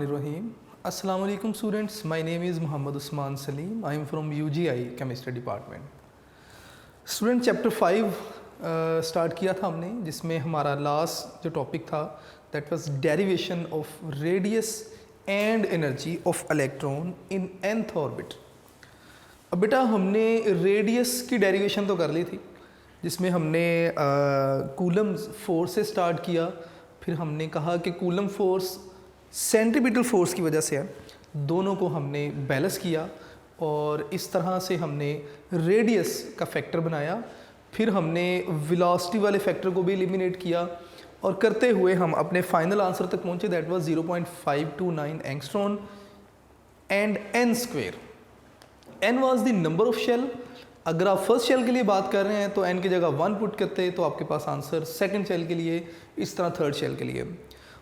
Bismillahirrahmanirrahim. Assalamu alaikum students. My name is Muhammad Usman Salim. I am from UGI Chemistry Department. Student chapter 5 start किया था हमने, जिसमें हमारा last जो topic था that was derivation of radius and energy of electron in nth orbit. अब बेटा हमने रेडियस की डेरिवेशन तो कर ली थी, जिसमें हमने कूलम फोर्स से स्टार्ट किया। फिर हमने कहा कि कूलम फोर्स सेंट्रीपिटल फोर्स की वजह से है, दोनों को हमने बैलेंस किया और इस तरह से हमने रेडियस का फैक्टर बनाया। फिर हमने वेलोसिटी वाले फैक्टर को भी एलिमिनेट किया और करते हुए हम अपने फाइनल आंसर तक पहुंचे, that was 0.529 angstrom and n square. n was the number of shell. अगर आप फर्स्ट शेल के लिए बात कर रहे हैं तो n की जगह 1 पुट करते तो आपके पास आंसर सेकंड शेल के लिए, इस तरह थर्ड शेल के लिए।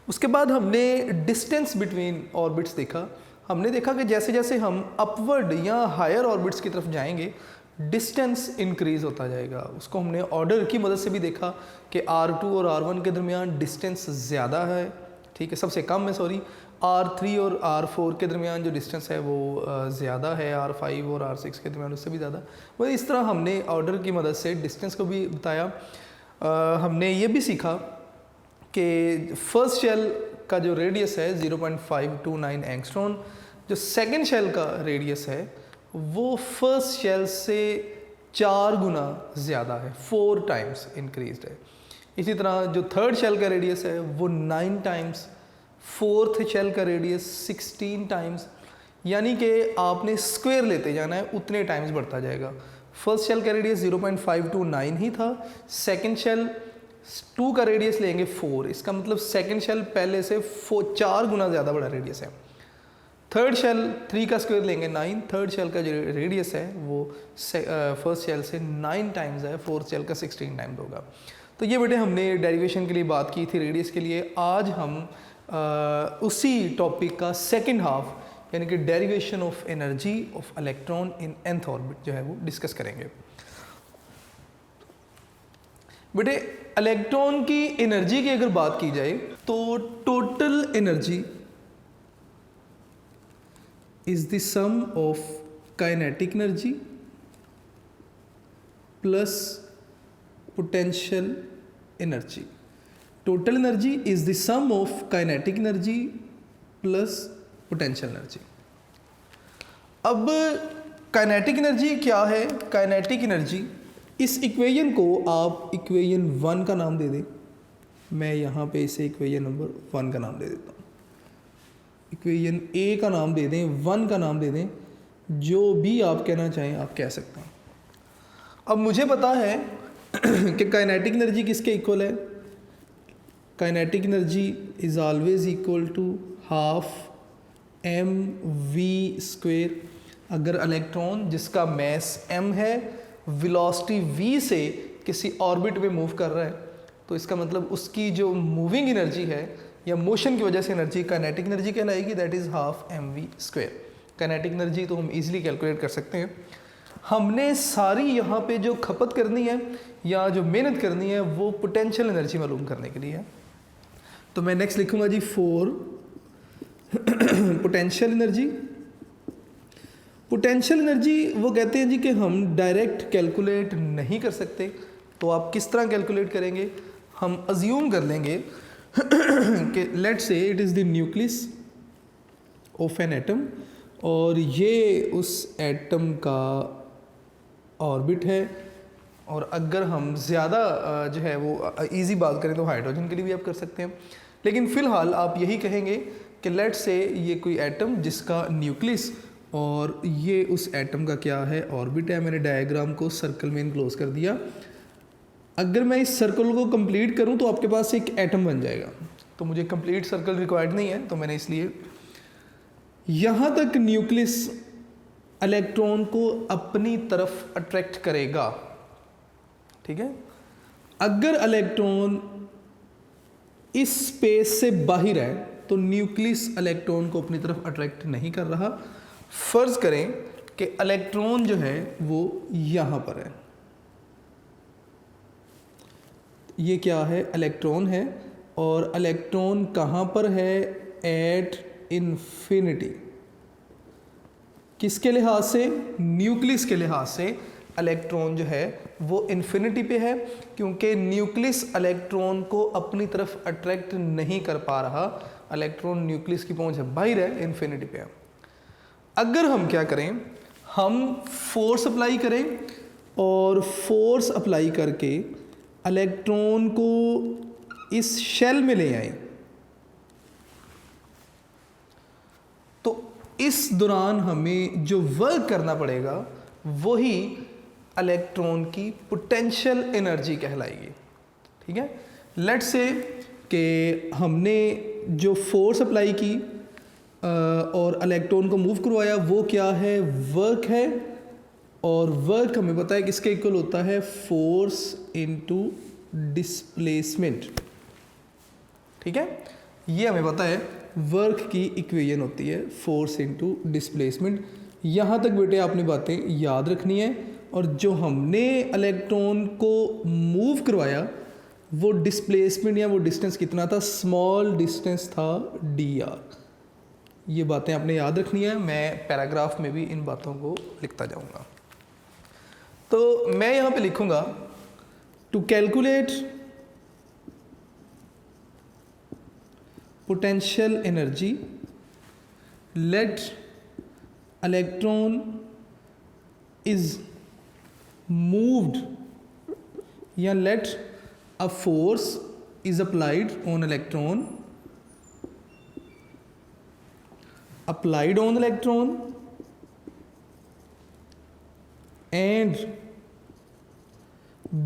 उसके बाद हमने डिस्टेंस बिटवीन ऑर्बिट्स देखा। हमने देखा कि जैसे जैसे हम अपवर्ड या हायर ऑर्बिट्स की तरफ जाएंगे डिस्टेंस इंक्रीज होता जाएगा। उसको हमने ऑर्डर की मदद से भी देखा कि R2 और R1 के दरमियान डिस्टेंस ज़्यादा है, ठीक है, सबसे कम है सॉरी। R3 और R4 के दरमियान जो डिस्टेंस है वो ज़्यादा है, R5 और R6 के दरमियान उससे भी ज़्यादा। वही इस तरह हमने ऑर्डर की मदद से डिस्टेंस को भी बताया। हमने ये भी सीखा कि फर्स्ट शेल का जो रेडियस है 0.529 एंगस्ट्रॉन, जो सेकेंड शेल का रेडियस है वो फर्स्ट शेल से 4 गुना ज़्यादा है, 4 टाइम्स इंक्रीज्ड है। इसी तरह जो थर्ड शेल का रेडियस है वो 9 टाइम्स, फोर्थ शेल का रेडियस 16 टाइम्स, यानी कि आपने स्क्वायर लेते जाना है, उतने टाइम्स बढ़ता जाएगा। फर्स्ट शेल का रेडियस 0.529 ही था, सेकेंड शेल 2 का रेडियस लेंगे 4, इसका मतलब सेकेंड शेल पहले से 4 गुना ज़्यादा बड़ा रेडियस है। थर्ड शेल 3 का स्क्वायर लेंगे 9, थर्ड शेल का जो रेडियस है वो फर्स्ट शेल से 9 टाइम्स है, फोर्थ शेल का 16 टाइम्स होगा। तो ये बेटे हमने डेरिवेशन के लिए बात की थी रेडियस के लिए। आज हम उसी टॉपिक का सेकेंड हाफ यानी कि derivation of energy of electron in nth orbit जो है वो डिस्कस करेंगे। बेटे इलेक्ट्रॉन की एनर्जी की अगर बात की जाए तो total energy is the sum of kinetic energy plus potential energy. Total energy is the sum of kinetic energy plus potential energy. अब kinetic energy क्या है? kinetic energy, इस इक्वेशन को आप इक्वेशन 1 का नाम दे दें। मैं यहाँ पे इसे इक्वेशन नंबर 1 का नाम दे देता हूँ। इक्वेशन ए का नाम दे दें, 1 का नाम दे दें, जो भी आप कहना चाहें आप कह सकते हैं। अब मुझे पता है कि काइनेटिक एनर्जी किसके इक्वल है। Kinetic energy is always equal to half mv²। अगर इलेक्ट्रॉन जिसका मैस m है वेलोसिटी v से किसी ऑर्बिट में मूव कर रहा है, तो इसका मतलब उसकी जो मूविंग एनर्जी है या मोशन की वजह से एनर्जी काइनेटिक एनर्जी कहलाएगी, that is half mv²। Kinetic energy तो हम इजीली कैलकुलेट कर सकते हैं। हमने सारी यहाँ पे जो खपत करनी है या जो मेहनत करनी है वो पोटेंशियल एनर्जी मालूम करने के लिए है। तो मैं नेक्स्ट लिखूँगा जी 4 पोटेंशियल एनर्जी। पोटेंशियल एनर्जी वो कहते हैं जी कि हम डायरेक्ट कैलकुलेट नहीं कर सकते, तो आप किस तरह कैलकुलेट करेंगे। हम अज्यूम कर लेंगे कि let's say it is the nucleus of an atom और ये उस एटम का ऑर्बिट है। और अगर हम ज़्यादा जो है वो इजी बात करें तो हाइड्रोजन के लिए भी आप कर सकते हैं, लेकिन फ़िलहाल आप यही कहेंगे कि लेट्स से ये कोई एटम जिसका न्यूक्लियस और ये उस एटम का क्या है ऑर्बिट है। मैंने डायग्राम को सर्कल में इनक्लोज कर दिया। अगर मैं इस सर्कल को कंप्लीट करूं तो आपके पास एक एटम बन जाएगा, तो मुझे कंप्लीट सर्कल रिक्वायर्ड नहीं है, तो मैंने इसलिए यहाँ तक न्यूक्लियस इलेक्ट्रॉन को अपनी तरफ अट्रैक्ट करेगा, ठीक है। अगर इलेक्ट्रॉन इस स्पेस से बाहर है तो न्यूक्लियस इलेक्ट्रॉन को अपनी तरफ अट्रैक्ट नहीं कर रहा। फर्ज करें कि इलेक्ट्रॉन जो है वो यहाँ पर है, ये क्या है इलेक्ट्रॉन है, और इलेक्ट्रॉन कहाँ पर है एट इन्फिनिटी। किसके लिहाज से? न्यूक्लियस के लिहाज से इलेक्ट्रॉन जो है वो इन्फिनिटी पे है, क्योंकि न्यूक्लियस इलेक्ट्रॉन को अपनी तरफ अट्रैक्ट नहीं कर पा रहा। इलेक्ट्रॉन न्यूक्लियस की पहुंच है बाहर है, इन्फिनिटी पे है। अगर हम क्या करें, हम फोर्स अप्लाई करें और फोर्स अप्लाई करके इलेक्ट्रॉन को इस शेल में ले आए, तो इस दौरान हमें जो वर्क करना पड़ेगा वही इलेक्ट्रॉन की पोटेंशियल एनर्जी कहलाएगी। ठीक है, लेट्स से कि हमने जो फोर्स अप्लाई की और इलेक्ट्रॉन को मूव करवाया, वो क्या है? वर्क है। और वर्क हमें पता है किसके इक्वल होता है? Force into displacement. ठीक है, ये हमें पता है वर्क की इक्वेशन होती है फोर्स इनटू डिस्प्लेसमेंट। यहाँ तक बेटे आपने बातें याद रखनी है। और जो हमने इलेक्ट्रॉन को मूव करवाया वो डिस्प्लेसमेंट या वो डिस्टेंस कितना था? स्मॉल डिस्टेंस था dr। ये बातें आपने याद रखनी है। मैं पैराग्राफ में भी इन बातों को लिखता जाऊंगा। तो मैं यहाँ पे लिखूंगा to calculate potential energy, let electron is moved या let a force is applied on electron and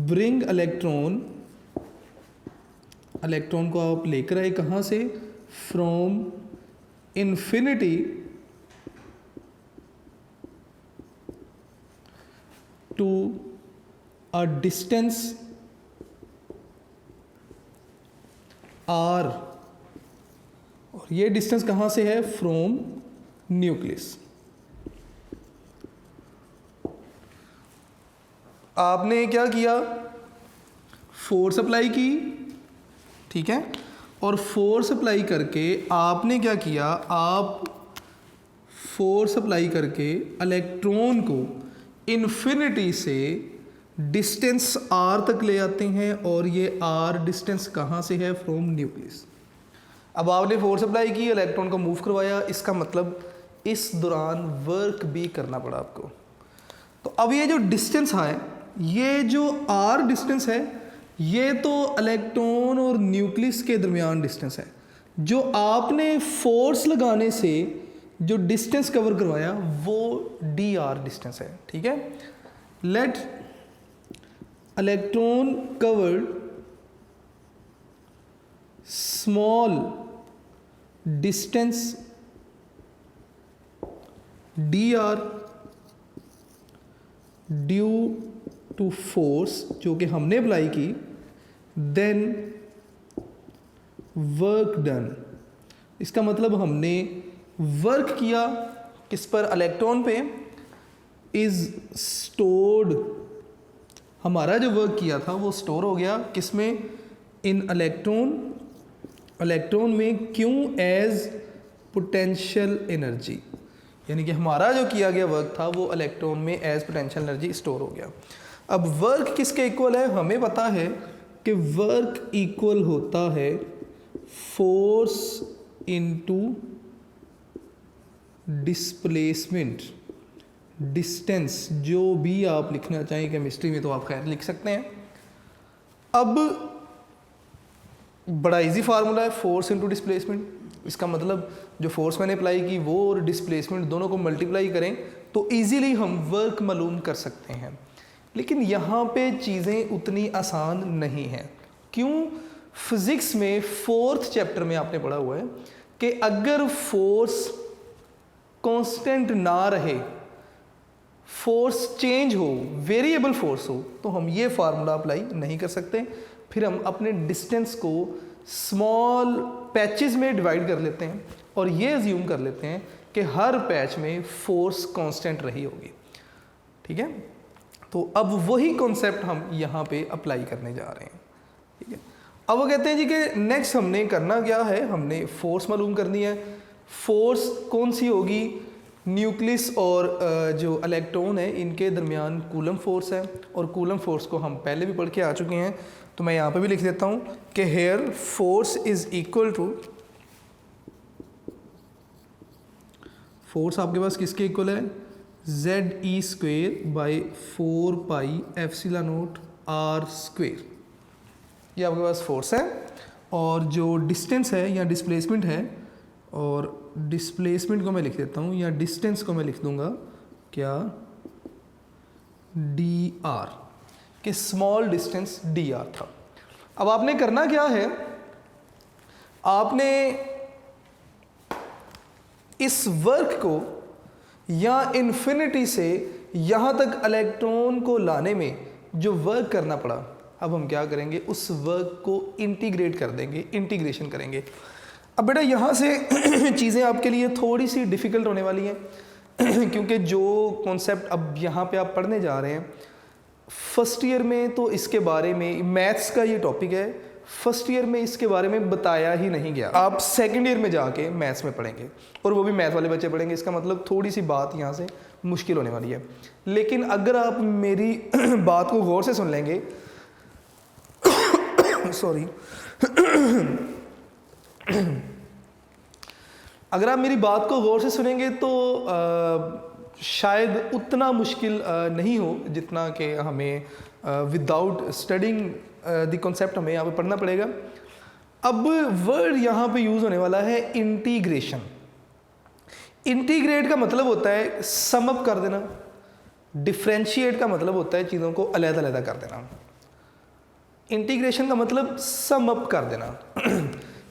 bring electron को आप लेकर आए कहाँ से? From infinity to a distance r, और ये डिस्टेंस कहाँ से है? From nucleus. आपने क्या किया? फोर्स अप्लाई की। ठीक है, और फोर्स अप्लाई करके आपने क्या किया? आप फोर्स अप्लाई करके इलेक्ट्रॉन को इन्फिनिटी से डिस्टेंस r तक ले आते हैं, और ये r डिस्टेंस कहाँ से है? From nucleus. अब आपने फोर्स अप्लाई की, इलेक्ट्रॉन को मूव करवाया, इसका मतलब इस दौरान वर्क भी करना पड़ा आपको। तो अब ये जो डिस्टेंस है, ये जो r डिस्टेंस है, ये तो इलेक्ट्रॉन और न्यूक्लियस के दरमियान डिस्टेंस है। जो आपने फोर्स लगाने से जो डिस्टेंस कवर करवाया वो dr डिस्टेंस है। ठीक है, let electron covered small distance dr due to force जो कि हमने अप्लाई की, देन वर्क डन। इसका मतलब हमने वर्क किया किस पर? इलेक्ट्रॉन पे। इज स्टोर्ड, हमारा जो वर्क किया था वो स्टोर हो गया किस में? इन इलेक्ट्रॉन में। क्यों? एज पोटेंशियल एनर्जी, यानी कि हमारा जो किया गया वर्क था वो इलेक्ट्रॉन में एज पोटेंशियल एनर्जी स्टोर हो गया। अब वर्क किसके इक्वल है? हमें पता है कि वर्क इक्वल होता है फोर्स इनटू डिस्प्लेसमेंट। डिस्टेंस जो भी आप लिखना चाहें केमिस्ट्री में तो आप खैर लिख सकते हैं। अब बड़ा इजी फार्मूला है फोर्स इनटू डिस्प्लेसमेंट। इसका मतलब जो फोर्स मैंने अप्लाई की वो और डिस्प्लेसमेंट दोनों को मल्टीप्लाई करें तो इजीली हम वर्क मालूम कर सकते हैं। लेकिन यहाँ पे चीज़ें उतनी आसान नहीं हैं। क्यों? फिज़िक्स में 4th चैप्टर में आपने पढ़ा हुआ है कि अगर फोर्स कांस्टेंट ना रहे, फोर्स चेंज हो, वेरिएबल फोर्स हो, तो हम ये फार्मूला अप्लाई नहीं कर सकते। फिर हम अपने डिस्टेंस को स्मॉल पैचेस में डिवाइड कर लेते हैं और ये अज्यूम कर लेते हैं कि हर पैच में फोर्स कांस्टेंट रही होगी। ठीक है, तो अब वही कॉन्सेप्ट हम यहाँ पे अप्लाई करने जा रहे हैं। ठीक है, अब वो कहते हैं जी कि नेक्स्ट हमने करना क्या है, हमने फोर्स मालूम करनी है। फोर्स कौन सी होगी, न्यूक्लियस और जो इलेक्ट्रॉन है इनके दरमियान कूलम फोर्स है, और कूलम फोर्स को हम पहले भी पढ़ के आ चुके हैं, तो मैं यहाँ पे भी लिख देता हूँ कि here force is equal to, force आपके पास किसके इक्वल है, Z E square by 4 pi epsilon naught are square, ये आपके पास फोर्स है। और जो डिस्टेंस है या डिस्प्लेसमेंट है, और डिस्प्लेसमेंट को मैं लिख देता हूँ या डिस्टेंस को मैं लिख दूंगा क्या, डी आर, कि स्मॉल डिस्टेंस डी आर था। अब आपने करना क्या है, आपने इस वर्क को या इन्फिनिटी से यहाँ तक इलेक्ट्रॉन को लाने में जो वर्क करना पड़ा, अब हम क्या करेंगे, उस वर्क को इंटीग्रेट कर देंगे, इंटीग्रेशन करेंगे। अब बेटा यहाँ से चीज़ें आपके लिए थोड़ी सी डिफ़िकल्ट होने वाली हैं क्योंकि जो कॉन्सेप्ट अब यहाँ पे आप पढ़ने जा रहे हैं फर्स्ट ईयर में, तो इसके बारे में मैथ्स का ये टॉपिक है, फर्स्ट ईयर में इसके बारे में बताया ही नहीं गया। आप सेकंड ईयर में जाके मैथ्स में पढ़ेंगे, और वो भी मैथ वाले बच्चे पढ़ेंगे, इसका मतलब थोड़ी सी बात यहाँ से मुश्किल होने वाली है। लेकिन अगर आप मेरी बात को गौर से सुन लेंगे सॉरी अगर आप मेरी बात को गौर से सुनेंगे तो शायद उतना मुश्किल नहीं हो जितना कि हमें विदाउट स्टडिंग द कॉन्सेप्ट हमें यहाँ पे पढ़ना पड़ेगा। अब वर्ड यहाँ पे यूज़ होने वाला है इंटीग्रेशन। इंटीग्रेट का मतलब होता है सम अप कर देना, डिफ्रेंशिएट का मतलब होता है चीज़ों को अलग-अलग कर देना, इंटीग्रेशन का मतलब सम अप कर देना।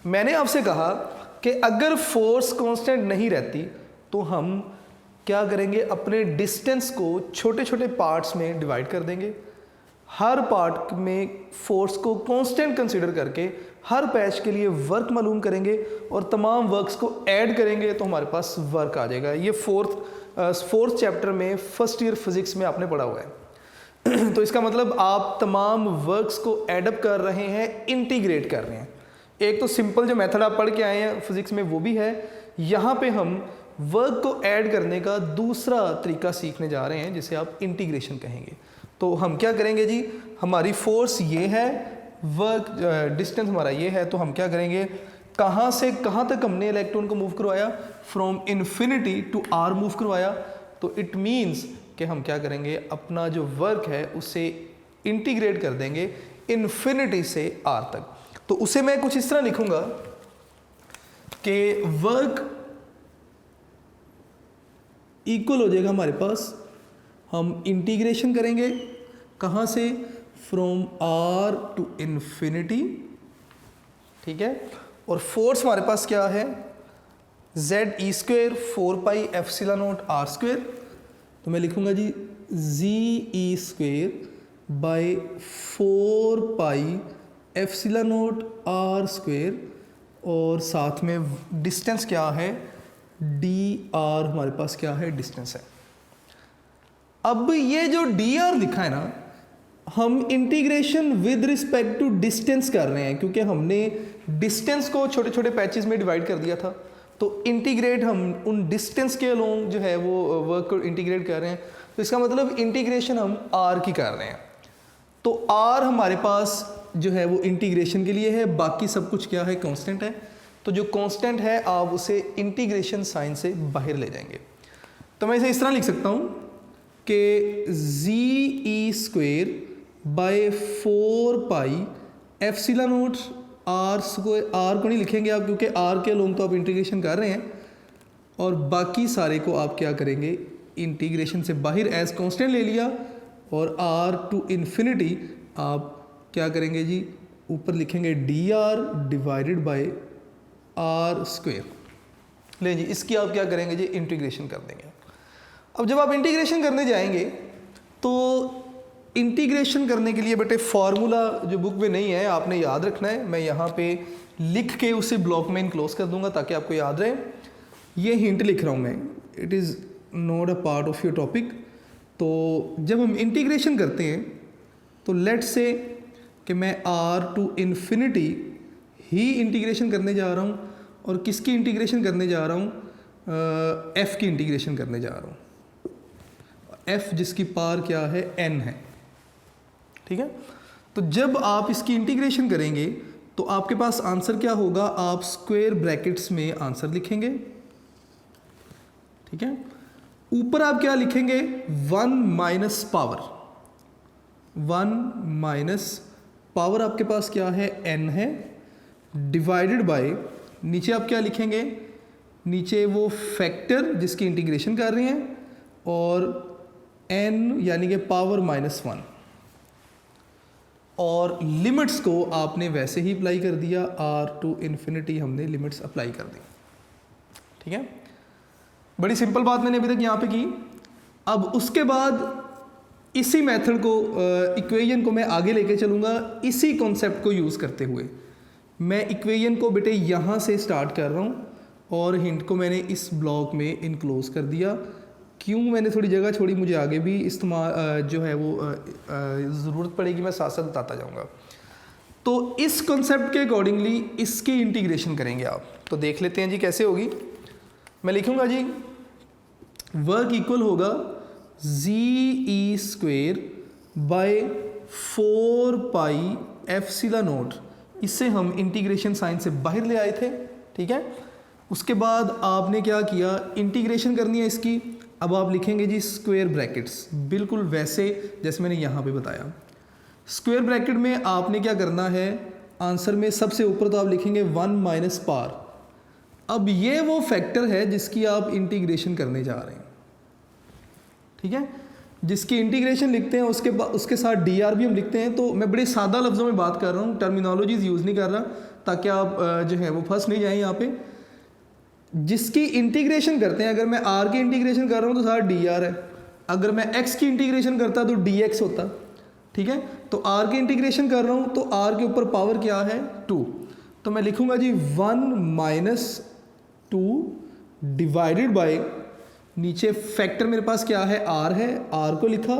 मैंने आपसे कहा कि अगर फोर्स कांस्टेंट नहीं रहती तो हम क्या करेंगे, अपने डिस्टेंस को छोटे छोटे पार्ट्स में डिवाइड कर देंगे, हर पार्ट में फोर्स को कांस्टेंट कंसीडर करके हर पैच के लिए वर्क मालूम करेंगे और तमाम वर्क्स को ऐड करेंगे तो हमारे पास वर्क आ जाएगा। ये फोर्थ चैप्टर में फर्स्ट ईयर फिजिक्स में आपने पढ़ा हुआ है तो इसका मतलब आप तमाम वर्क्स को एडअप कर रहे हैं, इंटीग्रेट कर रहे हैं। एक तो सिंपल जो मेथड आप पढ़ के आए हैं फिजिक्स में वो भी है, यहाँ पे हम वर्क को ऐड करने का दूसरा तरीका सीखने जा रहे हैं जिसे आप इंटीग्रेशन कहेंगे। तो हम क्या करेंगे जी, हमारी फोर्स ये है, वर्क डिस्टेंस हमारा ये है, तो हम क्या करेंगे, कहाँ से कहाँ तक हमने इलेक्ट्रॉन को मूव करवाया, from infinity to r move करवाया। तो इट मीन्स कि हम क्या करेंगे, अपना जो वर्क है उसे इंटीग्रेट कर देंगे इन्फिनिटी से आर तक। तो उसे मैं कुछ इस तरह लिखूंगा कि वर्क इक्वल हो जाएगा हमारे पास, हम इंटीग्रेशन करेंगे कहाँ से, फ्रॉम आर टू इन्फिनिटी, ठीक है। और फोर्स हमारे पास क्या है, Z E square 4 pi epsilon naught are square. तो मैं लिखूंगा जी Z e square by 4 pi epsilon naught are square, और साथ में डिस्टेंस क्या है, डी आर हमारे पास क्या है, डिस्टेंस है। अब ये जो डी आर लिखा है ना, हम integration with respect to distance कर रहे हैं क्योंकि हमने डिस्टेंस को छोटे छोटे पैचेस में डिवाइड कर दिया था। तो इंटीग्रेट हम उन डिस्टेंस के अलोंग जो है वो वर्क को इंटीग्रेट कर रहे हैं, तो इसका मतलब इंटीग्रेशन हम आर की कर रहे हैं। तो आर हमारे पास जो है वो इंटीग्रेशन के लिए है, बाकी सब कुछ क्या है, कांस्टेंट है। तो जो कांस्टेंट है आप उसे इंटीग्रेशन साइन से बाहर ले जाएंगे। तो मैं इसे इस तरह लिख सकता हूँ कि Z e square by 4 pi epsilon naught r square, r को नहीं लिखेंगे आप क्योंकि आर के अलोंग तो आप इंटीग्रेशन कर रहे हैं, और बाकी सारे को आप क्या करेंगे, इंटीग्रेशन से बाहर एज कांस्टेंट ले लिया, और आर टू इन्फिनिटी आप क्या करेंगे जी, ऊपर लिखेंगे d r divided by r square. ले जी, इसकी आप क्या करेंगे जी, इंटीग्रेशन कर देंगे। अब जब आप इंटीग्रेशन करने जाएंगे तो इंटीग्रेशन करने के लिए बेटे फार्मूला जो बुक में नहीं है आपने याद रखना है, मैं यहाँ पे लिख के उसे ब्लॉक में इनक्लोज कर दूंगा ताकि आपको याद रहे। ये हिंट लिख रहा हूँ मैं, it is not a part of your topic. तो जब हम इंटीग्रेशन करते हैं तो लेट्स से कि मैं आर टू इन्फिनिटी ही इंटीग्रेशन करने जा रहा हूँ, और किसकी इंटीग्रेशन करने जा रहा हूँ, f की इंटीग्रेशन करने जा रहा हूँ, f जिसकी पावर क्या है, n है। ठीक है, तो जब आप इसकी इंटीग्रेशन करेंगे तो आपके पास आंसर क्या होगा, आप स्क्वायर ब्रैकेट्स में आंसर लिखेंगे। ठीक है, ऊपर आप क्या लिखेंगे, 1 माइनस पावर, 1 माइनस पावर आपके पास क्या है, n है, डिवाइडेड बाय, नीचे आप क्या लिखेंगे, नीचे वो फैक्टर जिसकी इंटीग्रेशन कर रहे हैं, और n यानी कि पावर -1, और लिमिट्स को आपने वैसे ही अप्लाई कर दिया, r टू इन्फिनिटी हमने लिमिट्स अप्लाई कर दी। ठीक है, बड़ी सिंपल बात मैंने अभी तक यहाँ पे की। अब उसके बाद इसी मेथड को, इक्वेशन को मैं आगे लेके चलूँगा, इसी कॉन्सेप्ट को यूज़ करते हुए। मैं इक्वेशन को बेटे यहाँ से स्टार्ट कर रहा हूँ और हिंट को मैंने इस ब्लॉक में इनक्लोज कर दिया। क्यों मैंने थोड़ी जगह छोड़ी, मुझे आगे भी इस्तेमाल जो है वो ज़रूरत पड़ेगी, मैं साथ साथ बताता जाऊँगा। तो इस कॉन्सेप्ट के अकॉर्डिंगली इसकी इंटीग्रेशन करेंगे आप, तो देख लेते हैं जी कैसे होगी। मैं लिखूँगा जी, वर्क इक्वल होगा Z square by 4 pi epsilon naught, इससे हम इंटीग्रेशन साइन से बाहर ले आए थे। ठीक है, उसके बाद आपने क्या किया, इंटीग्रेशन करनी है इसकी। अब आप लिखेंगे जी स्क्वायर ब्रैकेट्स, बिल्कुल वैसे जैसे मैंने यहाँ पे बताया। स्क्वायर ब्रैकेट में आपने क्या करना है, आंसर में सबसे ऊपर तो आप लिखेंगे 1 माइनस पावर। अब ये वो फैक्टर है जिसकी आप इंटीग्रेशन करने जा रहे हैं। ठीक है, जिसकी इंटीग्रेशन लिखते हैं उसके साथ dr भी हम लिखते हैं। तो मैं बड़े सादा लफ्ज़ों में बात कर रहा हूँ, टर्मिनोलॉजीज़ यूज़ नहीं कर रहा, ताकि आप जो है वो फंस नहीं जाएं यहाँ पे। जिसकी इंटीग्रेशन करते हैं, अगर मैं r की इंटीग्रेशन कर रहा हूँ तो साथ dr है, अगर मैं x की इंटीग्रेशन करता तो dx होता। ठीक है, तो r की इंटीग्रेशन कर रहा हूँ तो r के ऊपर पावर क्या है, 2, तो मैं लिखूँगा जी 1 माइनस 2 डिवाइडेड बाय, नीचे फैक्टर मेरे पास क्या है, r को लिखा,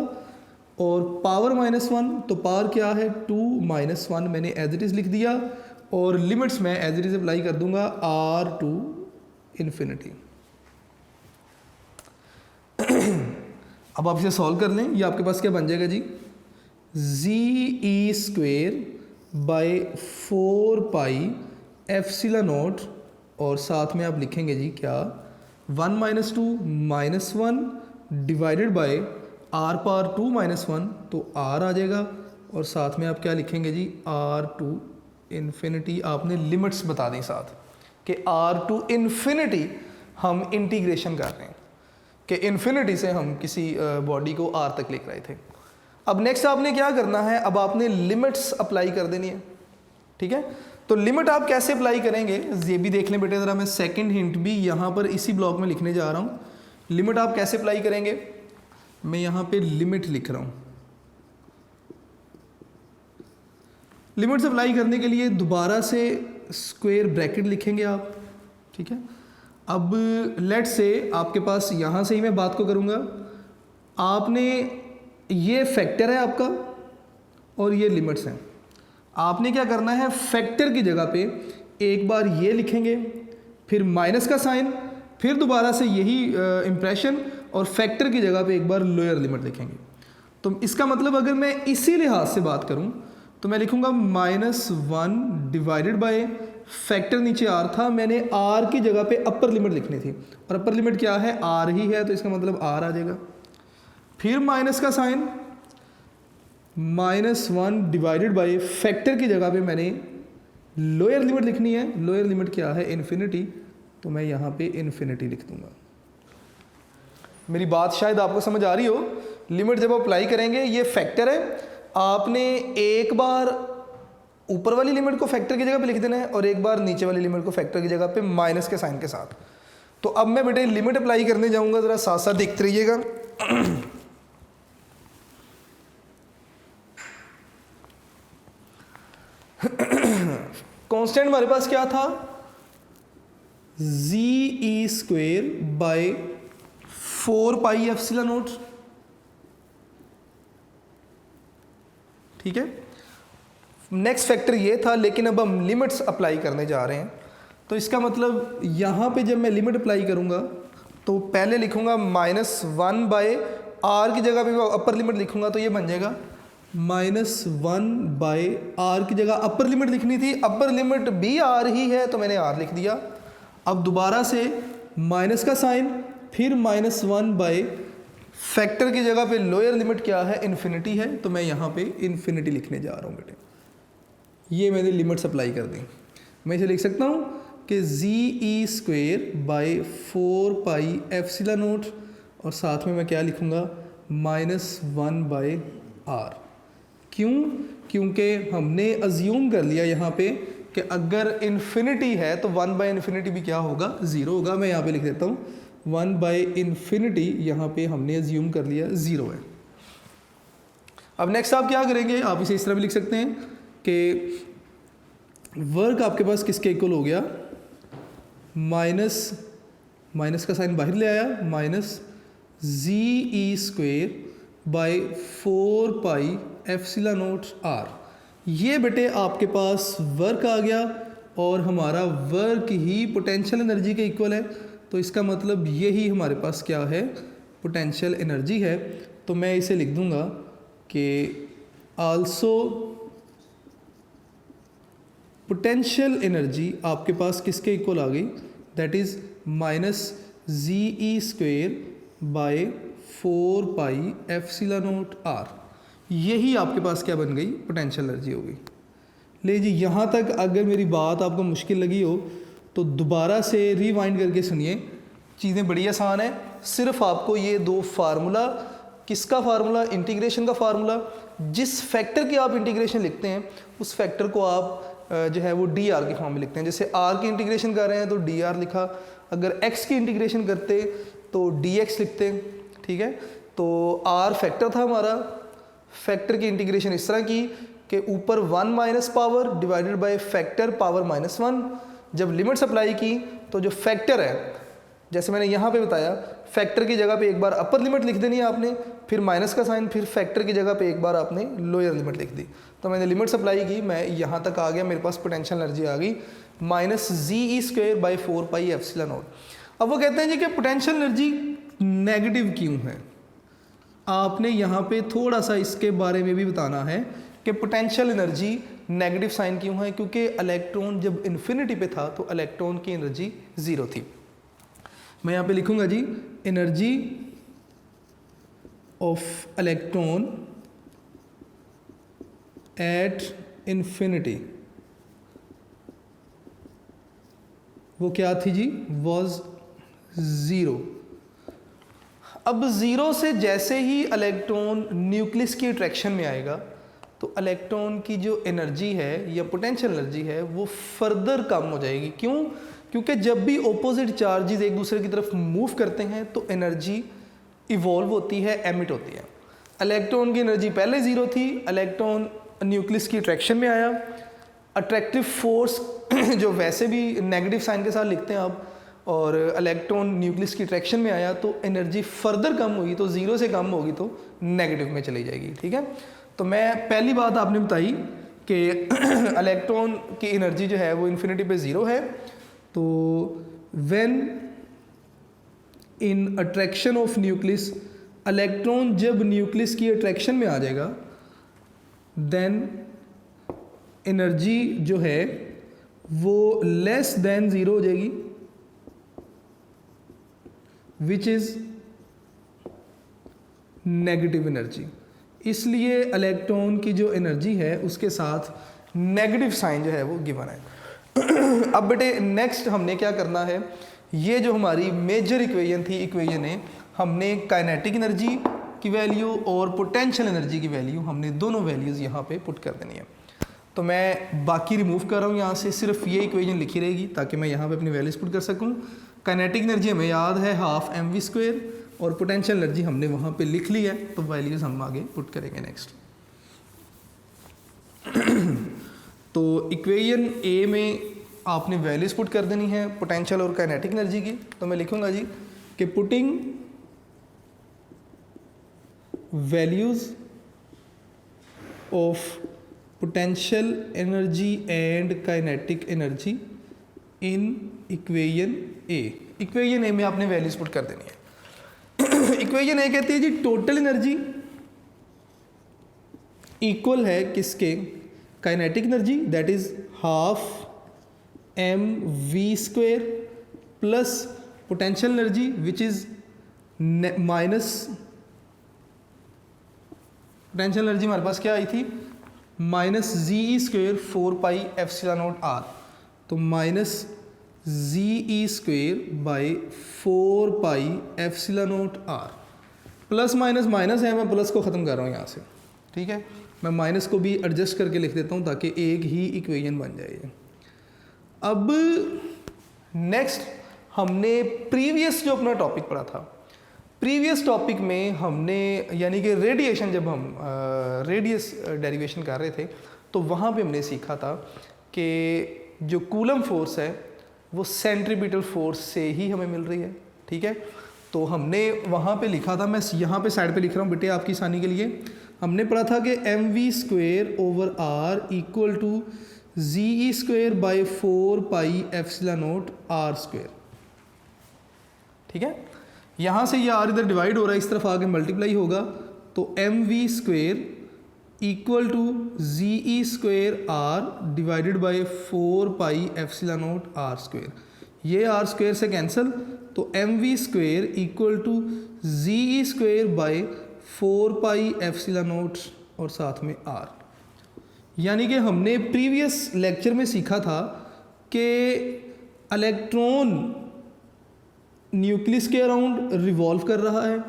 और पावर -1, तो पावर क्या है 2 माइनस 1, मैंने एज इट इज़ लिख दिया, और लिमिट्स मैं एज इट इज़ अप्लाई कर दूंगा r टू इन्फिनिटी। अब आप इसे सॉल्व कर लें, ये आपके पास क्या बन जाएगा जी, Z square by 4 pi epsilon naught, और साथ में आप लिखेंगे जी क्या, 1 minus 2 minus 1 divided by r power 2 minus 1, तो r आ जाएगा, और साथ में आप क्या लिखेंगे जी, r टू इन्फिनिटी। आपने लिमिट्स बता दी साथ कि r टू इन्फिनिटी हम इंटीग्रेशन कर रहे हैं, कि इन्फिनिटी से हम किसी बॉडी को r तक लेकर आए थे। अब नेक्स्ट आपने क्या करना है, अब आपने लिमिट्स अप्लाई कर देनी है। ठीक है, तो लिमिट आप कैसे अप्लाई करेंगे ये भी देख लें बेटे ज़रा। मैं सेकंड हिंट भी यहाँ पर इसी ब्लॉक में लिखने जा रहा हूँ। लिमिट आप कैसे अप्लाई करेंगे, मैं यहाँ पे लिमिट लिख रहा हूँ। लिमिट्स अप्लाई करने के लिए दोबारा से स्क्वायर ब्रैकेट लिखेंगे आप। ठीक है, अब लेट से आपके पास, यहाँ से ही मैं बात को करूँगा, आपने ये फैक्टर है आपका और ये लिमिट्स हैं। आपने क्या करना है, फैक्टर की जगह पे एक बार ये लिखेंगे, फिर माइनस का साइन, फिर दोबारा से यही इंप्रेशन, और फैक्टर की जगह पे एक बार लोअर लिमिट लिखेंगे। तो इसका मतलब अगर मैं इसी लिहाज से बात करूं तो मैं लिखूंगा -1 डिवाइडेड बाय, फैक्टर नीचे r था, मैंने r की जगह पे अपर लिमिट लिखनी थी, और अपर लिमिट क्या है, r ही है, तो इसका मतलब r आ जाएगा। फिर माइनस का साइन, -1 डिवाइडेड बाय, फैक्टर की जगह पे मैंने लोअर लिमिट लिखनी है। लोअर लिमिट क्या है, इन्फिनिटी, तो मैं यहाँ पे इन्फिनिटी लिख दूंगा। मेरी बात शायद आपको समझ आ रही हो। लिमिट जब अप्लाई करेंगे, ये फैक्टर है, आपने एक बार ऊपर वाली लिमिट को फैक्टर की जगह पे लिख देना है, और एक बार नीचे वाली लिमिट को फैक्टर की जगह पे माइनस के साइन के साथ। तो अब मैं बेटे लिमिट अप्लाई करने जाऊंगा, ज़रा साथ साथ देखते रहिएगा। कांस्टेंट हमारे पास क्या था, Z square by 4 pi epsilon naught. ठीक है, नेक्स्ट फैक्टर ये था, लेकिन अब हम लिमिट्स अप्लाई करने जा रहे हैं। तो इसका मतलब यहाँ पे जब मैं लिमिट अप्लाई करूँगा तो पहले लिखूँगा -1/r की जगह पे अपर लिमिट लिखूँगा तो ये बन जाएगा -1/r की जगह अपर लिमिट लिखनी थी, अपर लिमिट भी r ही है तो मैंने r लिख दिया। अब दोबारा से माइनस का साइन, फिर -1 फैक्टर की जगह पे लोअर लिमिट क्या है, इन्फिनिटी है, तो मैं यहाँ पे इन्फिनिटी लिखने जा रहा हूँ बेटे। ये मैंने लिमिट्स अप्लाई कर दी। मैं इसे लिख सकता हूँ कि ZE²/4πε0 और साथ में मैं क्या लिखूँगा -1/r। क्यों? क्योंकि हमने अज्यूम कर लिया यहाँ पे कि अगर इन्फिनिटी है तो 1/∞ भी क्या होगा, 0 होगा। मैं यहाँ पे लिख देता हूँ 1/∞, यहाँ पे हमने अज्यूम कर लिया 0 है। अब नेक्स्ट आप क्या करेंगे, आप इसे इस तरह भी लिख सकते हैं कि वर्क आपके पास किसके इक्वल हो गया, माइनस का साइन बाहर ले आया, -ZE²/4πε0r। ये बेटे आपके पास वर्क आ गया और हमारा वर्क ही पोटेंशियल एनर्जी के इक्वल है, तो इसका मतलब यही हमारे पास क्या है, पोटेंशियल एनर्जी है। तो मैं इसे लिख दूंगा कि आल्सो पोटेंशियल एनर्जी आपके पास किसके इक्वल आ गई, दैट इज़ -ZE²/4πε0r। यही आपके पास क्या बन गई, पोटेंशियल एनर्जी हो गई। ले जी, यहाँ तक अगर मेरी बात आपको मुश्किल लगी हो तो दोबारा से रिवाइंड करके सुनिए, चीज़ें बड़ी आसान है। सिर्फ आपको ये दो फार्मूला, किसका फार्मूला, इंटीग्रेशन का फार्मूला, जिस फैक्टर की आप इंटीग्रेशन लिखते हैं उस फैक्टर को आप जो है वो डी आर के फॉर्म में लिखते हैं। जैसे आर की इंटीग्रेशन कर रहे हैं तो डी आर लिखा, अगर एक्स की इंटीग्रेशन करते तो डी एक्स लिखते, ठीक है। तो आर फैक्टर था हमारा, फैक्टर की इंटीग्रेशन इस तरह की कि ऊपर 1 minus power divided by factor power -1। जब लिमिट्स अप्लाई की तो जो फैक्टर है, जैसे मैंने यहाँ पे बताया, फैक्टर की जगह पे एक बार अपर लिमिट लिख देनी है आपने, फिर माइनस का साइन, फिर फैक्टर की जगह पे एक बार आपने लोअर लिमिट लिख दी। तो मैंने लिमिट्स अप्लाई की, मैं यहाँ तक आ गया, मेरे पास पोटेंशियल एनर्जी आ गई -ZE²/4πε0। अब वो कहते हैं जी कि पोटेंशियल एनर्जी नेगेटिव क्यों है। आपने यहाँ पे थोड़ा सा इसके बारे में भी बताना है कि पोटेंशियल एनर्जी नेगेटिव साइन क्यों है, क्योंकि इलेक्ट्रॉन जब इन्फिनिटी पे था तो इलेक्ट्रॉन की एनर्जी 0 थी। मैं यहाँ पे लिखूँगा जी, energy of electron at infinity, वो क्या थी जी, वॉज 0। अब 0 से जैसे ही इलेक्ट्रॉन न्यूक्लियस की अट्रैक्शन में आएगा तो इलेक्ट्रॉन की जो एनर्जी है या पोटेंशियल एनर्जी है वो फर्दर कम हो जाएगी। क्यों? क्योंकि जब भी ऑपोजिट चार्जेस एक दूसरे की तरफ मूव करते हैं तो एनर्जी इवॉल्व होती है, एमिट होती है। इलेक्ट्रॉन की एनर्जी पहले 0 थी, इलेक्ट्रॉन न्यूक्लियस की अट्रैक्शन में आया, अट्रैक्टिव फोर्स जो वैसे भी नेगेटिव साइन के साथ लिखते हैं आप, और इलेक्ट्रॉन न्यूक्लियस की अट्रैक्शन में आया तो एनर्जी फर्दर कम हुई, तो 0 से कम होगी तो नेगेटिव में चली जाएगी, ठीक है। तो मैं पहली बात आपने बताई कि इलेक्ट्रॉन की एनर्जी जो है वो इन्फिनिटी पे 0 है। तो when in attraction of nucleus, electron जब न्यूक्लियस की अट्रैक्शन में आ जाएगा देन एनर्जी जो है वो लेस देन 0 हो जाएगी, विच इज़ नेगेटिव एनर्जी। इसलिए इलेक्ट्रॉन की जो एनर्जी है उसके साथ नेगेटिव साइन जो है वो गिवन है। अब बेटे नेक्स्ट हमने क्या करना है, ये जो हमारी मेजर इक्वेशन थी, इक्वेशन है, हमने काइनेटिक एनर्जी की वैल्यू और पोटेंशियल एनर्जी की वैल्यू, हमने दोनों वैल्यूज़ यहाँ पे पुट कर देनी है। तो मैं बाकी रिमूव कर रहा हूँ यहाँ से, सिर्फ ये इक्वेशन लिखी रहेगी ताकि मैं यहाँ पे अपनी वैल्यूज पुट कर सकूँ। काइनेटिक एनर्जी हमें याद है 12 mv² और पोटेंशियल एनर्जी हमने वहाँ पे लिख ली है, तो वैल्यूज़ हम आगे पुट करेंगे नेक्स्ट। तो इक्वेशन ए में आपने वैल्यूज़ पुट कर देनी है पोटेंशियल और काइनेटिक एनर्जी की। तो मैं लिखूँगा जी कि putting values of potential energy and kinetic energy in equation A. Equation A में आपने वैल्यूज पुट कर देनी है। इक्वेशन ए कहती है जी टोटल एनर्जी इक्वल है किसके, kinetic energy that is half m v square plus potential energy which is minus, potential energy हमारे पास क्या आई थी minus Z e square 4 pi epsilon naught r, तो minus Z e square by 4 pi epsilon naught r, plus minus minus है, मैं plus को ख़त्म कर रहा हूँ यहाँ से, ठीक है। मैं माइनस को भी एडजस्ट करके लिख देता हूँ ताकि एक ही इक्वेशन बन जाए। अब नेक्स्ट हमने प्रीवियस जो अपना टॉपिक पढ़ा था, प्रीवियस टॉपिक में हमने यानी कि रेडिएशन, जब हम रेडियस डेरिवेशन कर रहे थे तो वहाँ पे हमने सीखा था कि जो कूलम फोर्स है वो सेंट्रीपिटल फोर्स से ही हमें मिल रही है, ठीक है। तो हमने वहाँ पे लिखा था, मैं यहाँ पे साइड पे लिख रहा हूँ बेटे आपकी आसानी के लिए, हमने पढ़ा था कि m v square over r equal to Z e square by 4 pi epsilon naught are square, ठीक है। यहाँ से ये आर इधर डिवाइड हो रहा है, इस तरफ आगे मल्टीप्लाई होगा, तो m v square equal to Z e square r divided by 4 pi epsilon naught are square, ये आर स्क्वेयर से कैंसिल, तो m v square equal to Z e square by 4 pi epsilon naught और साथ में are. यानी कि हमने previous lecture में सीखा था कि इलेक्ट्रॉन न्यूक्लियस के अराउंड रिवॉल्व कर रहा है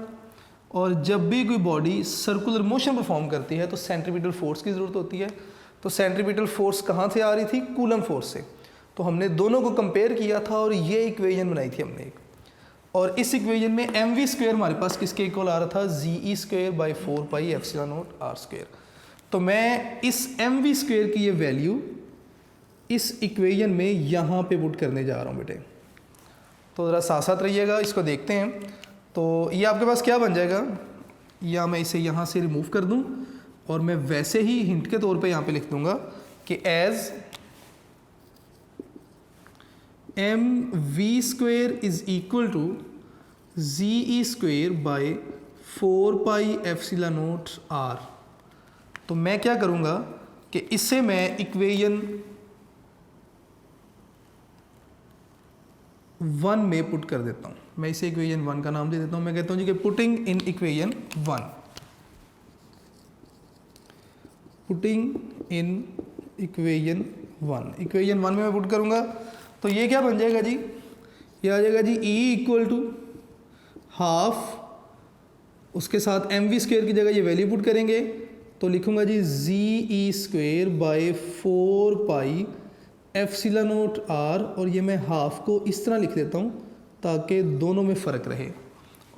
और जब भी कोई बॉडी सर्कुलर मोशन परफॉर्म करती है तो सेंट्रीपिटल फोर्स की ज़रूरत होती है। तो सेंट्रीपिटल फोर्स कहाँ से आ रही थी, कूलम फोर्स से। तो हमने दोनों को कंपेयर किया था और ये इक्वेशन बनाई थी हमने एक, और इस इक्वेशन में एम वी स्क्वेयर हमारे पास किसके इक्वल आ रहा था, Z e square by 4 pi epsilon naught are square. तो मैं इस एम वी स्क्वेयर की ये वैल्यू इस इक्वेशन में यहाँ पे पुट करने जा रहा हूँ बेटे, तो ज़रा साथ साथ रहिएगा, इसको देखते हैं। तो ये आपके पास क्या बन जाएगा, या मैं इसे यहाँ से रिमूव कर दूँ और मैं वैसे ही हिंट के तौर पे यहाँ पे लिख दूँगा कि as m v square is equal to Z e square by 4 pi epsilon naught r. तो मैं क्या करूँगा कि इससे मैं इक्वेशन 1 में पुट कर देता हूँ, मैं इसे इक्वेशन 1 का नाम दे देता हूँ। मैं कहता हूँ जी कि putting in equation 1, putting in equation 1, equation 1 में मैं पुट करूँगा तो ये क्या बन जाएगा जी, ये आ जाएगा जी E इक्वल टू हाफ, उसके साथ एम वी स्क्वेयर की जगह ये वैल्यू पुट करेंगे तो लिखूँगा जी Z e square by 4 pi epsilon naught r, और ये मैं हाफ को इस तरह लिख देता हूँ ताकि दोनों में फ़र्क रहे,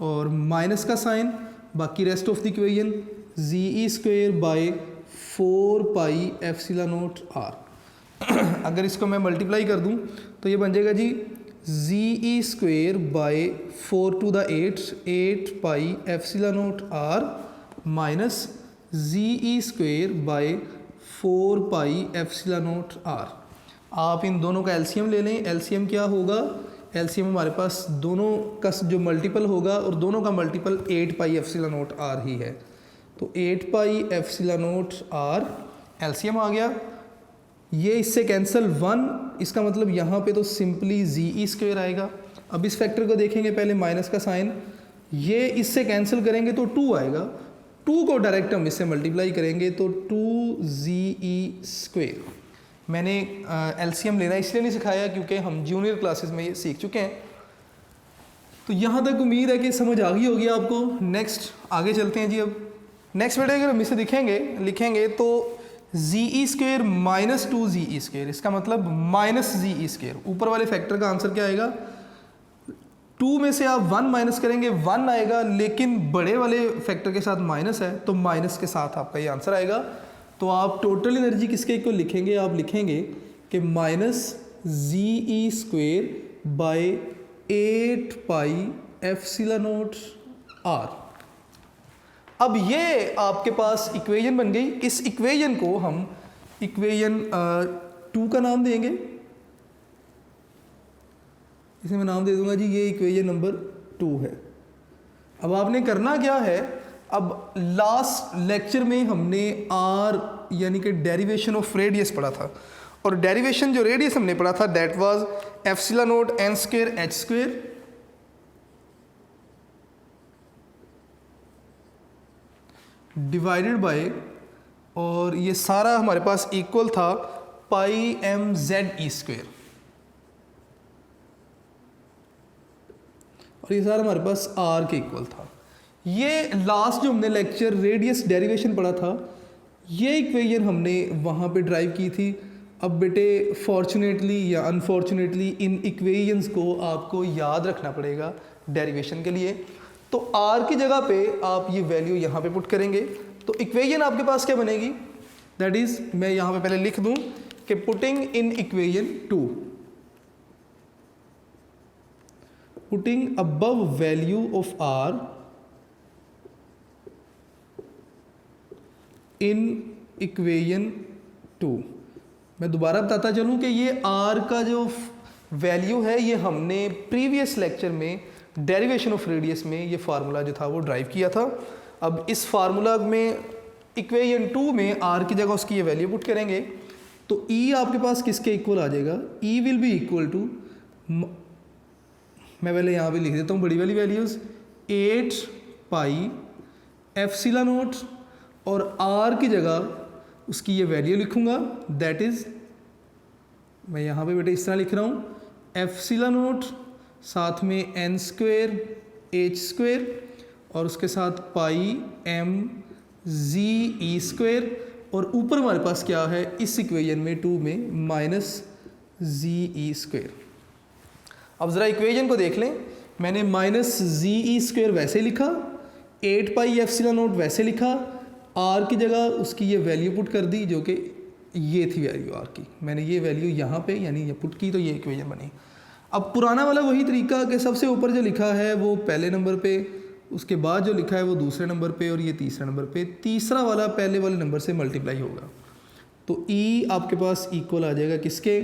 और माइनस का साइन, बाकी rest of the equation Z e square by 4 pi epsilon naught r. अगर इसको मैं मल्टीप्लाई कर दूँ तो ये बन जाएगा जी Z e square by 4 to the 8 pi epsilon naught r minus Z e square by 4 pi epsilon naught r. आप इन दोनों का एलसीएम ले लें, एलसीएम क्या होगा, एलसीएम हमारे पास दोनों का जो मल्टीपल होगा और दोनों का multiple 8 pi epsilon naught r ही है, तो 8 pi epsilon naught r LCM आ गया। ये इससे कैंसिल 1, इसका मतलब यहाँ पे तो सिंपली जी ई स्क्वेयर आएगा। अब इस फैक्टर को देखेंगे, पहले माइनस का साइन, ये इससे कैंसिल करेंगे तो 2 आएगा, 2 को डायरेक्ट हम इससे मल्टीप्लाई करेंगे तो 2 जी ई स्क्वेयर। मैंने एलसीएम लेना इसलिए नहीं सिखाया क्योंकि हम जूनियर क्लासेस में ये सीख चुके हैं। तो यहाँ तक उम्मीद है कि समझ आ गई होगी आपको। नेक्स्ट आगे चलते हैं जी। अब नेक्स्ट बेटे अगर हम इसे लिखेंगे तो जी ई स्क्वेयर माइनस 2 जी ई स्क्वेयर, इसका मतलब माइनस जी ई स्क्वेयर। ऊपर वाले फैक्टर का आंसर क्या आएगा, 2 में से आप 1 माइनस करेंगे 1 आएगा, लेकिन बड़े वाले फैक्टर के साथ माइनस है तो माइनस के साथ आपका ये आंसर आएगा। तो आप टोटल एनर्जी किसके इक्वल लिखेंगे, आप लिखेंगे कि minus Z e square by 8 pi epsilon naught r. अब ये आपके पास इक्वेशन बन गई। इस इक्वेशन को हम इक्वेशन 2 का नाम देंगे, इसे मैं नाम दे दूंगा जी, ये इक्वेशन नंबर 2 है। अब आपने करना क्या है, अब लास्ट लेक्चर में हमने आर यानी कि डेरिवेशन ऑफ रेडियस पढ़ा था, और डेरिवेशन जो रेडियस हमने पढ़ा था that was epsilon not an square H square divided by, और ये सारा हमारे पास इक्वल था पाई एम जेड ई स्क्वायर, और ये सारा हमारे पास आर के इक्वल था। ये लास्ट जो हमने लेक्चर रेडियस डेरिवेशन पढ़ा था, ये इक्वेशन हमने वहाँ पे ड्राइव की थी। अब बेटे फॉर्चुनेटली या अनफॉर्चुनेटली इन इक्वेशंस को आपको याद रखना पड़ेगा डेरिवेशन के लिए। तो आर की जगह पे आप ये वैल्यू यहाँ पे पुट करेंगे, तो इक्वेशन आपके पास क्या बनेगी, दैट इज़ मैं यहाँ पे पहले लिख दूँ कि putting in equation 2, putting above value of r in equation 2। मैं दोबारा बताता चलूँ कि ये आर का जो वैल्यू है ये हमने प्रीवियस लेक्चर में डेरिवेशन ऑफ रेडियस में ये फार्मूला जो था वो ड्राइव किया था। अब इस फार्मूला में इक्वेशन 2 में आर की जगह उसकी ये वैल्यू पुट करेंगे, तो ई आपके पास किसके इक्वल आ जाएगा, ई विल बी इक्वल टू, मैं पहले यहाँ पे लिख देता हूँ बड़ी वाली वैल्यूज़, 8 पाई एप्सिलॉन नॉट, और आर की जगह उसकी ये वैल्यू लिखूँगा, दैट इज़ मैं यहाँ पे बेटे इस तरह लिख रहा हूँ, एप्सिलॉन नॉट साथ में एन स्क्वायर एच स्क्वायर और उसके साथ पाई एम जी ई स्क्वायर, और ऊपर हमारे पास क्या है इस इक्वेशन में 2 में माइनस जी ई स्क्वायर। अब ज़रा इक्वेशन को देख लें, मैंने माइनस जी ई स्क्वायर वैसे लिखा, 8 पाई एप्सिलॉन नॉट वैसे लिखा, आर की जगह उसकी ये वैल्यू पुट कर दी जो कि ये थी वैल्यू आर की, मैंने ये वैल्यू यहाँ पे यानी ये पुट की, तो ये इक्वेशन बनी। अब पुराना वाला वही तरीका कि सबसे ऊपर जो लिखा है वो पहले नंबर पे, उसके बाद जो लिखा है वो दूसरे नंबर पे, और ये तीसरे नंबर पे, तीसरा वाला पहले वाले नंबर से मल्टीप्लाई होगा, तो ई आपके पास इक्वल आ जाएगा किसके,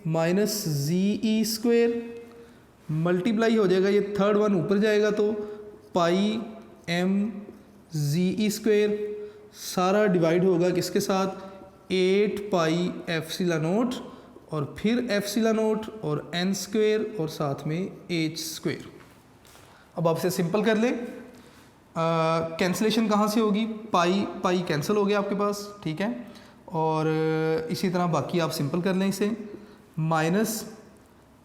minus Z E square multiply हो जाएगा, ये थर्ड वन ऊपर जाएगा तो पाई एम जी ई स्क्वायर, सारा डिवाइड होगा किसके साथ, 8 पाई एप्सिलॉन नॉट और फिर एप्सिलॉन नॉट और एन स्क्वायर और साथ में एच स्क्वायर। अब आप इसे सिंपल कर लें, कैंसिलेशन कहाँ से होगी, पाई पाई कैंसिल हो गया आपके पास, ठीक है, और इसी तरह बाकी आप सिंपल कर लें इसे, माइनस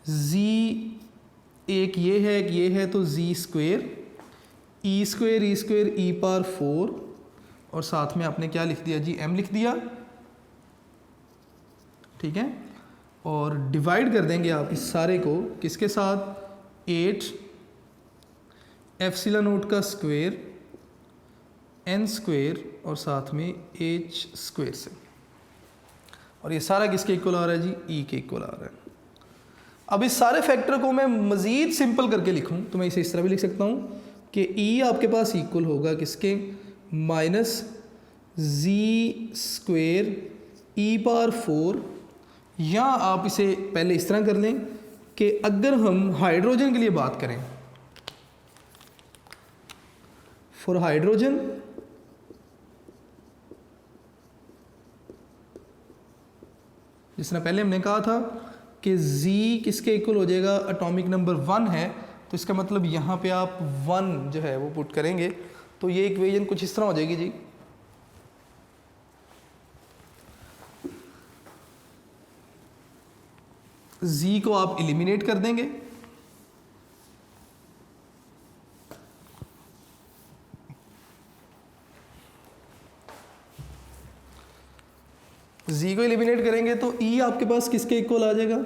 जी एक ये है तो जी स्क्वायर ई स्क्वायर ई पावर 4, और साथ में आपने क्या लिख दिया जी, एम लिख दिया, ठीक है, और डिवाइड कर देंगे आप इस सारे को किसके साथ, 8 एप्सिलॉन नॉट का स्क्वायर एन स्क्वायर और साथ में एच स्क्वायर से, और ये सारा किसके इक्वल आ रहा है जी, ई के इक्वल आ रहा है। अब इस सारे फैक्टर को मैं मज़ीद सिंपल करके लिखूं तो मैं इसे इस तरह भी लिख सकता हूँ कि ई आपके पास इक्वल होगा किसके, माइनस जी स्क्वायर ई पावर 4, या आप इसे पहले इस तरह कर लें कि अगर हम हाइड्रोजन के लिए बात करें, फॉर हाइड्रोजन जिस तरह पहले हमने कहा था कि Z किसके इक्वल हो जाएगा, एटॉमिक नंबर 1 है, तो इसका मतलब यहाँ पे आप 1 जो है वो पुट करेंगे, तो ये इक्वेशन कुछ इस तरह हो जाएगी जी, Z को आप एलिमिनेट कर देंगे, Z को एलिमिनेट करेंगे तो E आपके पास किसके इक्वल आ जाएगा,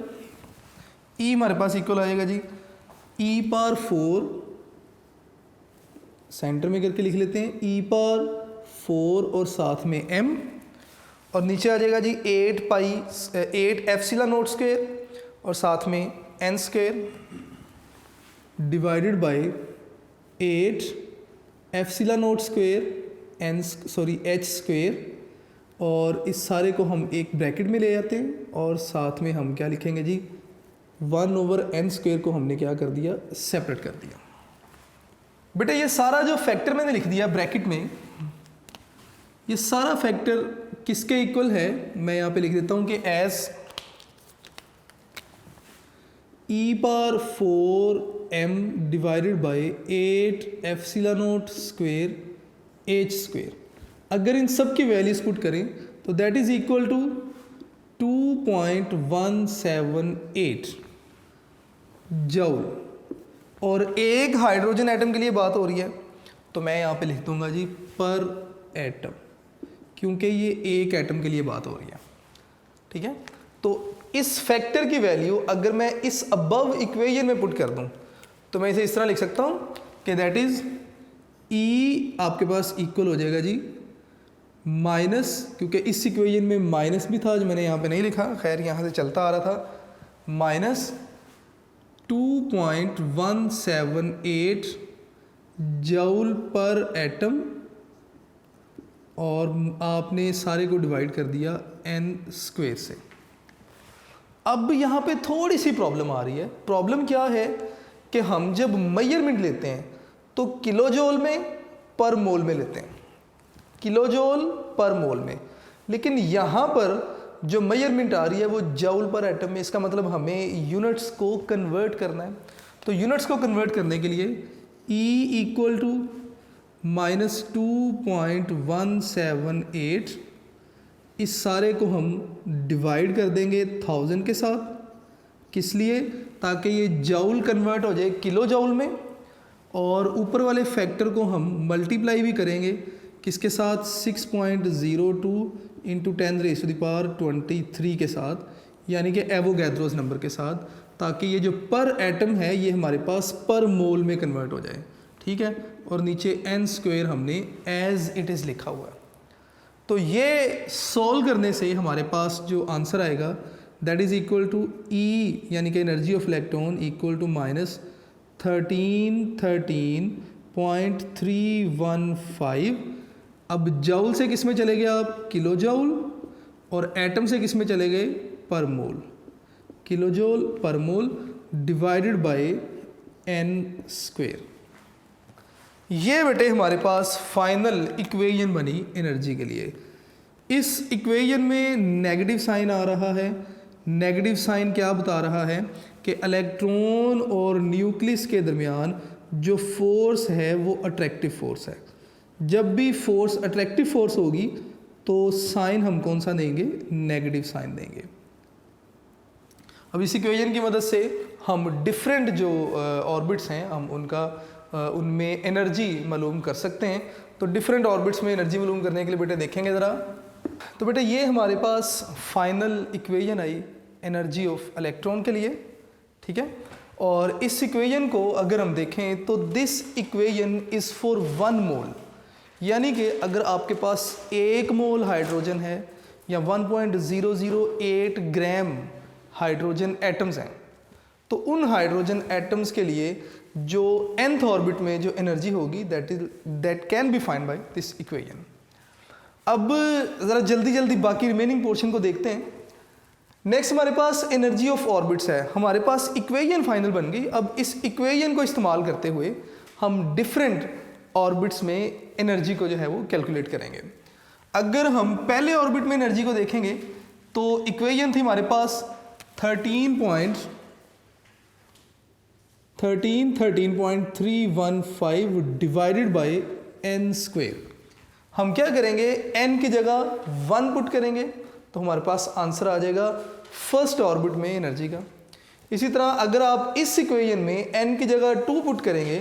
E हमारे पास इक्वल आ जाएगा जी E पावर 4, सेंटर में करके लिख लेते हैं, E पावर 4 और साथ में M, और नीचे आ जाएगा जी 8 एप्सिलॉन नॉट स्क्वायर और साथ में n square divided by 8 epsilon not square h square, और इस सारे को हम एक ब्रैकेट में ले जाते हैं और साथ में हम क्या लिखेंगे जी, 1/n² को हमने क्या कर दिया, सेपरेट कर दिया। बेटा ये सारा जो फैक्टर मैंने लिख दिया ब्रैकेट में, ये सारा फैक्टर किसके इक्वल है, मैं यहाँ पे लिख देता हूँ कि एस e⁴m डिवाइडेड बाई 8ε0² अगर इन सब की वैल्यूज पुट करें तो that is equal to 2.178 joule. और एक हाइड्रोजन एटम के लिए बात हो रही है तो मैं यहाँ पे लिख दूंगा जी पर एटम, क्योंकि ये एक एटम के लिए बात हो रही है। ठीक है, तो इस फैक्टर की वैल्यू अगर मैं इस अबव इक्वेशन में पुट कर दूं तो मैं इसे इस तरह लिख सकता हूं कि दैट इज ई आपके पास इक्वल हो जाएगा जी माइनस, क्योंकि इस इक्वेशन में माइनस भी था जो मैंने यहाँ पे नहीं लिखा, खैर यहाँ से चलता आ रहा था, माइनस 2.178 जूल पर एटम, और आपने सारे को डिवाइड कर दिया n² से। अब यहाँ पे थोड़ी सी प्रॉब्लम आ रही है। प्रॉब्लम क्या है कि हम जब मेजरमेंट लेते हैं तो किलोजोल में पर मोल में लेते हैं, किलोजोल पर मोल में, लेकिन यहाँ पर जो मेजरमेंट आ रही है वो जूल पर एटम में। इसका मतलब हमें यूनिट्स को कन्वर्ट करना है। तो यूनिट्स को कन्वर्ट करने के लिए E इक्वल टू -2.178, इस सारे को हम डिवाइड कर देंगे 1000 के साथ। किस लिए? ताकि ये जूल कन्वर्ट हो जाए किलो जूल में, और ऊपर वाले फैक्टर को हम मल्टीप्लाई भी करेंगे किसके साथ, 6.02 इंटू 10⁻23 के साथ, यानी कि एवोगैड्रोस नंबर के साथ, ताकि ये जो पर एटम है ये हमारे पास पर मोल में कन्वर्ट हो जाए। ठीक है, और नीचे n² हमने एज इट इज़ लिखा हुआ है। तो ये सॉल्व करने से हमारे पास जो आंसर आएगा that is equal to E यानी कि energy of electron equal to -1313.315। अब जूल से किस में चले गए आप, किलो जूल, और एटम से किस में चले गए, पर मोल, किलो जूल पर मोल डिवाइडेड बाय n²। ये बेटे हमारे पास फाइनल इक्वेशन बनी एनर्जी के लिए। इस इक्वेशन में नेगेटिव साइन आ रहा है। नेगेटिव साइन क्या बता रहा है कि इलेक्ट्रॉन और न्यूक्लियस के दरमियान जो फोर्स है वो अट्रैक्टिव फोर्स है। जब भी फोर्स अट्रैक्टिव फोर्स होगी तो साइन हम कौन सा देंगे, नेगेटिव साइन देंगे। अब इस इक्वेशन की मदद से हम डिफरेंट जो ऑर्बिट्स हैं हम उनमें एनर्जी मालूम कर सकते हैं। तो डिफरेंट ऑर्बिट्स में एनर्जी मालूम करने के लिए बेटे देखेंगे ज़रा। तो बेटे ये हमारे पास फाइनल इक्वेशन आई एनर्जी ऑफ इलेक्ट्रॉन के लिए। ठीक है, और इस इक्वेशन को अगर हम देखें तो दिस इक्वेशन इज़ फॉर 1 मोल, यानी कि अगर आपके पास 1 मोल हाइड्रोजन है या 1.008 ग्राम हाइड्रोजन एटम्स हैं, तो उन हाइड्रोजन एटम्स के लिए जो nth ऑर्बिट में जो एनर्जी होगी that can be find by this equation. अब ज़रा जल्दी जल्दी बाकी रिमेनिंग पोर्शन को देखते हैं। नेक्स्ट हमारे पास एनर्जी ऑफ ऑर्बिट्स है। हमारे पास इक्वेशन फाइनल बन गई। अब इस इक्वेशन को इस्तेमाल करते हुए हम डिफरेंट ऑर्बिट्स में एनर्जी को जो है वो कैलकुलेट करेंगे। अगर हम पहले ऑर्बिट में एनर्जी को देखेंगे तो इक्वेशन थी हमारे पास 13.315 डिवाइडेड बाय n²। हम क्या करेंगे, n की जगह 1 पुट करेंगे तो हमारे पास आंसर आ जाएगा फर्स्ट ऑर्बिट में एनर्जी का। इसी तरह अगर आप इस इक्वेशन में n की जगह 2 पुट करेंगे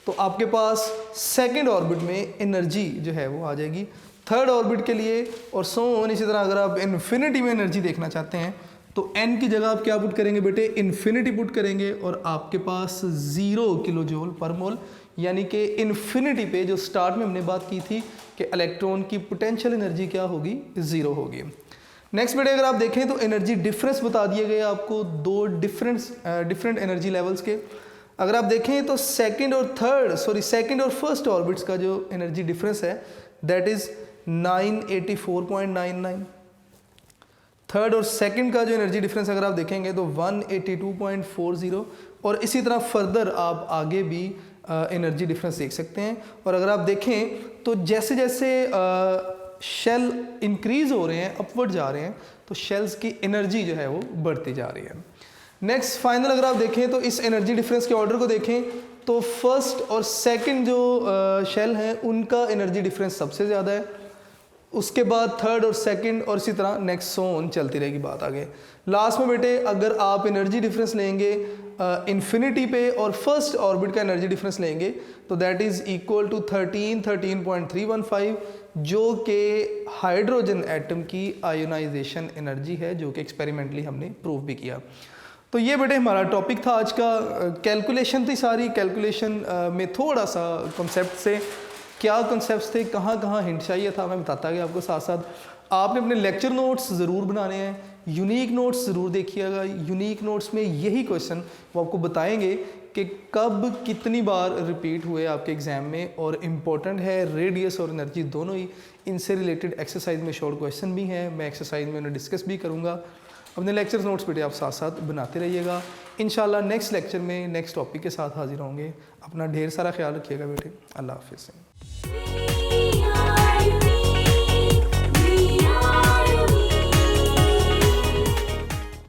तो आपके पास सेकंड ऑर्बिट में एनर्जी जो है वो आ जाएगी थर्ड ऑर्बिट के लिए, और सो ऑन। इसी तरह अगर आप इन्फिनिटी में एनर्जी देखना चाहते हैं तो n की जगह आप क्या पुट करेंगे बेटे, इन्फिनिटी पुट करेंगे, और आपके पास 0 किलो जूल पर मोल, यानी कि इन्फिनिटी पे जो स्टार्ट में हमने बात की थी कि इलेक्ट्रॉन की पोटेंशियल एनर्जी क्या होगी, 0 होगी। नेक्स्ट बेटे अगर आप देखें तो एनर्जी डिफरेंस बता दिए गए आपको 2 डिफरेंट एनर्जी लेवल्स के। अगर आप देखें तो सेकंड और फर्स्ट ऑर्बिट्स का जो एनर्जी डिफरेंस है दैट इज़ 984.99। थर्ड और सेकंड का जो एनर्जी डिफरेंस अगर आप देखेंगे तो 182.40, और इसी तरह फर्दर आप आगे भी एनर्जी डिफरेंस देख सकते हैं। और अगर आप देखें तो जैसे जैसे शेल इंक्रीज़ हो रहे हैं, अपवर्ड जा रहे हैं, तो शेल्स की एनर्जी जो है वो बढ़ती जा रही है। नेक्स्ट फाइनल अगर आप देखें तो इस एनर्जी डिफरेंस के ऑर्डर को देखें तो फर्स्ट और सेकंड जो शेल हैं उनका एनर्जी डिफरेंस सबसे ज़्यादा है, उसके बाद थर्ड और सेकंड, और इसी तरह नेक्स्ट सोन चलती रहेगी बात आगे। लास्ट में बेटे अगर आप एनर्जी डिफरेंस लेंगे इन्फिनिटी पे और फर्स्ट ऑर्बिट का एनर्जी डिफरेंस लेंगे तो दैट इज़ इक्वल टू 13.315, जो कि हाइड्रोजन एटम की आयोनाइजेशन एनर्जी है, जो कि एक्सपेरिमेंटली हमने प्रूव भी किया। तो ये बेटे हमारा टॉपिक था आज का। कैलकुलेशन थी सारी, कैलकुलेशन में थोड़ा सा कॉन्सेप्ट से क्या कॉन्सेप्ट्स थे, कहाँ कहाँ हिंट चाहिए था, मैं बताता गया आपको। साथ साथ आपने अपने लेक्चर नोट्स ज़रूर बनाने हैं, यूनिक नोट्स ज़रूर देखिएगा। यूनिक नोट्स में यही क्वेश्चन वो आपको बताएंगे कि कब कितनी बार रिपीट हुए आपके एग्ज़ाम में, और इम्पॉर्टेंट है रेडियस और एनर्जी दोनों ही। इनसे रिलेटेड एक्सरसाइज में शॉर्ट क्वेश्चन भी हैं, मैं एक्सरसाइज में उन्हें डिस्कस भी करूँगा। अपने लेक्चर नोट्स बेटे आप साथ साथ बनाते रहिएगा। इंशाल्लाह नेक्स्ट लेक्चर में नेक्स्ट टॉपिक के साथ हाजिर होंगे। अपना ढेर सारा ख्याल रखिएगा बेटे। अल्लाह हाफिज़।